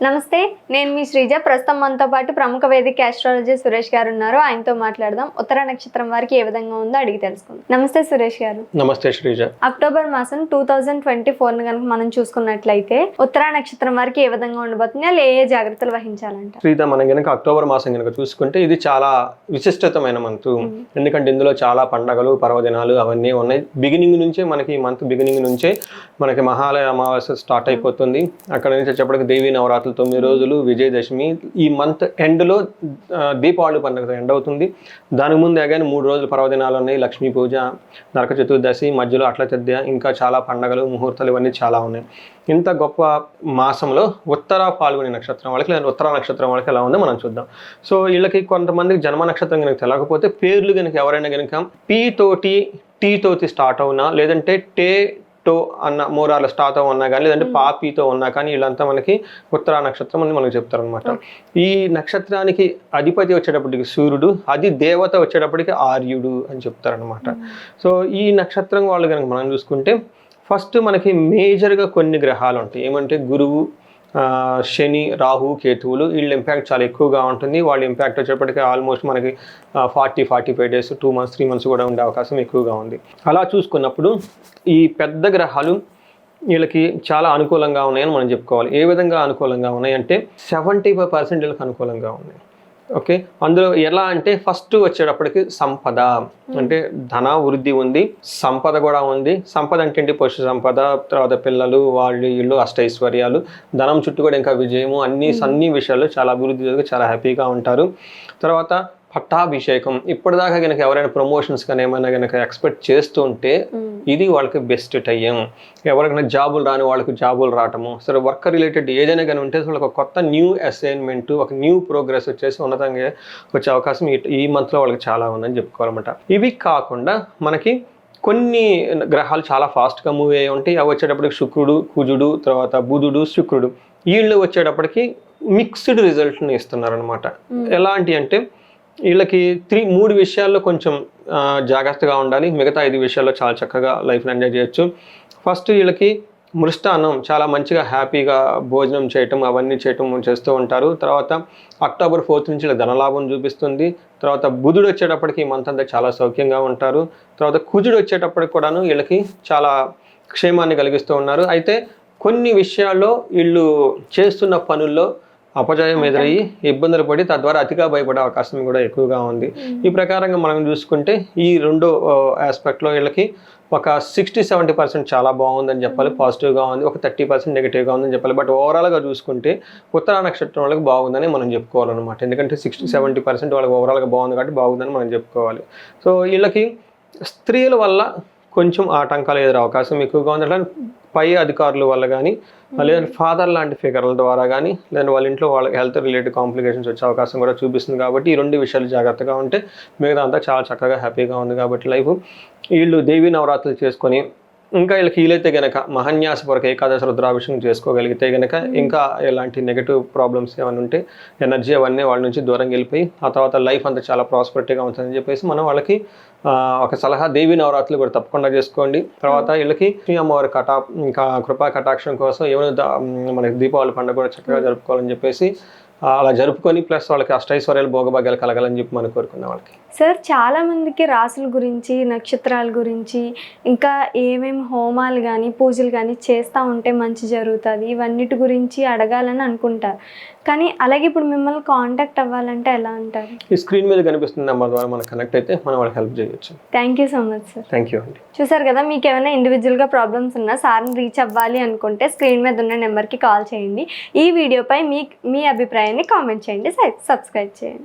నమస్తే, నేను మీ శ్రీజ. ప్రస్తుతం మనతో పాటు ప్రముఖ వేదిక ఆస్ట్రాలజీ సురేష్ గారు ఉన్నారు. ఆయనతో మాట్లాడదాం. ఉత్తర నక్షత్రం వారికి ఏ విధంగా ఉందో అడిగి తెలుసుకుందాం. నమస్తే సురేష్ గారు. నమస్తే శ్రీజ. అక్టోబర్ మాసం 2024 కనుక మనం చూసుకున్నట్లయితే ఉత్తర నక్షత్రం వారికి ఏ విధంగా ఉండబోతుంది, వాళ్ళు ఏ జాగ్రత్తలు వహించాలంట? శ్రీజ, మనం కనుక అక్టోబర్ మాసం కనుక చూసుకుంటే ఇది చాలా విశిష్టమైన మంత్. ఎందుకంటే ఇందులో చాలా పండగలు, పర్వదినాలు అవన్నీ ఉన్నాయి. బిగినింగ్ నుంచే మనకి ఈ మంత్ బిగినింగ్ నుంచే మనకి మహాలయ అమావాస్య స్టార్ట్ అయిపోతుంది. అక్కడ నుంచి వచ్చేప్పటికి దేవీ నవరాత్రులు 9 రోజులు, విజయదశమి. ఈ మంత్ ఎండ్లో దీపావళి పండుగ ఎండ్ అవుతుంది. దానికి ముందు అగైన్ 3 రోజులు పర్వదినాలు ఉన్నాయి. లక్ష్మీ పూజ, నరక చతుర్దశి, మధ్యలో అట్ల తద్య, ఇంకా చాలా పండగలు, ముహూర్తాలు ఇవన్నీ చాలా ఉన్నాయి. ఇంత గొప్ప మాసంలో ఉత్తర ఫాల్గుని నక్షత్రం వాళ్ళకి లేదా ఉత్తర నక్షత్రం వాళ్ళకి ఎలా ఉందో మనం చూద్దాం. సో వీళ్ళకి కొంతమందికి జన్మ నక్షత్రం కనుక తెలియకపోతే పేర్లు కనుక ఎవరైనా కనుక పీ తోటి టీ తోటి స్టార్ట్ అవునా, లేదంటే టో అన్న మూరాల స్టార్ట్ ఉన్నా కానీ, లేదంటే పాపీతో ఉన్నా కానీ వీళ్ళంతా మనకి ఉత్తరా నక్షత్రం అని మనకు చెప్తారు అనమాట. ఈ నక్షత్రానికి అధిపతి వచ్చేటప్పటికి సూర్యుడు, అది దేవత వచ్చేటప్పటికి ఆర్యుడు అని చెప్తారనమాట. సో ఈ నక్షత్రం వాళ్ళు కనుక మనం చూసుకుంటే ఫస్ట్ మనకి మేజర్గా కొన్ని గ్రహాలు ఉంటాయి. ఏమంటే గురువు, శని, రాహు, కేతువులు. వీళ్ళ ఇంపాక్ట్ చాలా ఎక్కువగా ఉంటుంది. వాళ్ళ ఇంపాక్ట్ వచ్చేప్పటికీ ఆల్మోస్ట్ మనకి 40-45 డేస్, 2 months 3 months కూడా ఉండే అవకాశం ఎక్కువగా ఉంది. అలా చూసుకున్నప్పుడు ఈ పెద్ద గ్రహాలు వీళ్ళకి చాలా అనుకూలంగా ఉన్నాయని మనం చెప్పుకోవాలి. ఏ విధంగా అనుకూలంగా ఉన్నాయంటే 75% వీళ్ళకి అనుకూలంగా ఉన్నాయి. ఓకే, అందులో ఎలా అంటే ఫస్ట్ వచ్చేటప్పటికి సంపద, అంటే ధన వృద్ధి ఉంది, సంపద కూడా ఉంది. సంపద అంటే పశు సంపద, తర్వాత పిల్లలు, వాళ్ళు వీళ్ళు, అష్టైశ్వర్యాలు, ధనం చుట్టూ కూడా ఇంకా విజయము, అన్ని విషయాల్లో చాలా అభివృద్ధి జరిగి చాలా హ్యాపీగా ఉంటారు. తర్వాత పట్టాభిషేకం. ఇప్పటిదాకా కనుక ఎవరైనా ప్రమోషన్స్ కానీ ఏమైనా కనుక ఎక్స్పెక్ట్ చేస్తూ ఉంటే ఇది వాళ్ళకి బెస్ట్ టైం. ఎవరికైనా జాబులు రాని వాళ్ళకి జాబులు రావటము, సరే వర్క్ రిలేటెడ్ ఏదైనా కానీ ఉంటే వాళ్ళకి ఒక కొత్త న్యూ అసైన్మెంట్, ఒక న్యూ ప్రోగ్రెస్ వచ్చేసి ఉన్నతంగా వచ్చే అవకాశం ఈ మంత్లో వాళ్ళకి చాలా ఉందని చెప్పుకోవాలన్నమాట. ఇవి కాకుండా మనకి కొన్ని గ్రహాలు చాలా ఫాస్ట్గా మూవ్ అయ్యి ఉంటాయి. అవి వచ్చేటప్పటికి శుక్రుడు, కుజుడు, తర్వాత బుధుడు, శుక్రుడు, వీళ్ళు వచ్చేటప్పటికి మిక్స్డ్ రిజల్ట్ని ఇస్తున్నారనమాట. ఎలాంటి అంటే వీళ్ళకి 3 విషయాల్లో కొంచెం జాగ్రత్తగా ఉండాలి. మిగతా 5 విషయాల్లో చాలా చక్కగా లైఫ్ని ఎంజాయ్ చేయొచ్చు. ఫస్ట్ వీళ్ళకి మృష్టాన్నం, చాలా మంచిగా హ్యాపీగా భోజనం చేయటం, అవన్నీ చేస్తూ ఉంటారు. తర్వాత అక్టోబర్ 4th నుంచి ధనలాభం చూపిస్తుంది. తర్వాత బుధుడు వచ్చేటప్పటికి ఈ మంత్ అంతా చాలా సౌఖ్యంగా ఉంటారు. తర్వాత కుజుడు వచ్చేటప్పటికి కూడాను వీళ్ళకి చాలా క్షేమాన్ని కలిగిస్తూ ఉన్నారు. అయితే కొన్ని విషయాల్లో వీళ్ళు చేస్తున్న పనుల్లో అపజయం ఎదురయ్యి ఇబ్బందులు పడి తద్వారా అతిగా భయపడే అవకాశం కూడా ఎక్కువగా ఉంది. ఈ ప్రకారంగా మనం చూసుకుంటే ఈ రెండో ఆస్పెక్ట్లో వీళ్ళకి ఒక 60-70% చాలా బాగుందని చెప్పాలి, పాజిటివ్గా ఉంది. ఒక 30% నెగిటివ్గా ఉందని చెప్పాలి. బట్ ఓవరాల్గా చూసుకుంటే ఉత్తర నక్షత్రం వాళ్ళకి బాగుందని మనం చెప్పుకోవాలన్నమాట. ఎందుకంటే 60-70% వాళ్ళకి ఓవరాల్గా బాగుంది కాబట్టి బాగుందని మనం చెప్పుకోవాలి. సో వీళ్ళకి స్త్రీల వల్ల కొంచెం ఆటంకాలు ఎదురే అవకాశం ఎక్కువగా ఉంది. అట్లా పై అధికారుల వల్ల కానీ, లేదంటే ఫాదర్ లాంటి ఫిగర్ల ద్వారా కానీ, లేదంటే వాళ్ళ ఇంట్లో వాళ్ళకి హెల్త్ రిలేటెడ్ కాంప్లికేషన్స్ వచ్చే అవకాశం కూడా చూపిస్తుంది. కాబట్టి ఈ 2 విషయాలు జాగ్రత్తగా ఉంటే మిగతా అంతా చాలా చక్కగా హ్యాపీగా ఉంది. కాబట్టి లైఫ్ వీళ్ళు దేవీ నవరాత్రులు చేసుకొని, ఇంకా వీళ్ళకి వీలైతే కనుక మహాన్యాసపూర్వక ఏకాదశి రుద్రాభిషేకం చేసుకోగలిగితే కనుక ఇంకా ఎలాంటి నెగిటివ్ ప్రాబ్లమ్స్ ఏమైనా ఉంటే ఎనర్జీ అవన్నీ వాళ్ళ నుంచి దూరంగా వెళ్ళిపోయి ఆ తర్వాత లైఫ్ అంతా చాలా ప్రాస్పరిటీగా ఉంటుందని చెప్పేసి మనం వాళ్ళకి ఒక సలహా, దేవీ నవరాత్రులు కూడా తప్పకుండా చేసుకోండి. తర్వాత వీళ్ళకి అమ్మవారి ఇంకా కృపా కటాక్షం కోసం ఏమైనా మనకి దీపావళి పండుగ కూడా చక్కగా జరుపుకోవాలని చెప్పేసి అలా జరుపుకొని ప్లస్ వాళ్ళకి అష్టైశ్వర్యాలు, భోగభాగ్యాలు కలగాలని చెప్పి మనం కోరుకున్నాం వాళ్ళకి. సార్, చాలా మందికి రాసుల గురించి, నక్షత్రాల గురించి, ఇంకా ఏమేమి హోమాలు కానీ పూజలు కానీ చేస్తూ ఉంటే మంచి జరుగుతుంది, ఇవన్నిటి గురించి అడగాలని అనుకుంటారు. కానీ అలాగే ఇప్పుడు మిమ్మల్ని కాంటాక్ట్ అవ్వాలంటే ఎలా అంటారు? ఈ స్క్రీన్ మీద కనిపిస్తుంది నెంబర్ ద్వారా మనకు కనెక్ట్ అయితే మనం వాళ్ళకి హెల్ప్ చేయొచ్చు. Thank you so much sir. Thank you అండి. చూసారు కదా, మీకు ఏమైనా ఇండివిజువల్గా ప్రాబ్లమ్స్ ఉన్నా సార్ని రీచ్ అవ్వాలి అనుకుంటే స్క్రీన్ మీద ఉన్న నెంబర్కి కాల్ చేయండి. ఈ వీడియోపై మీ అభిప్రాయాన్ని కామెంట్ చేయండి, సబ్స్క్రైబ్ చేయండి.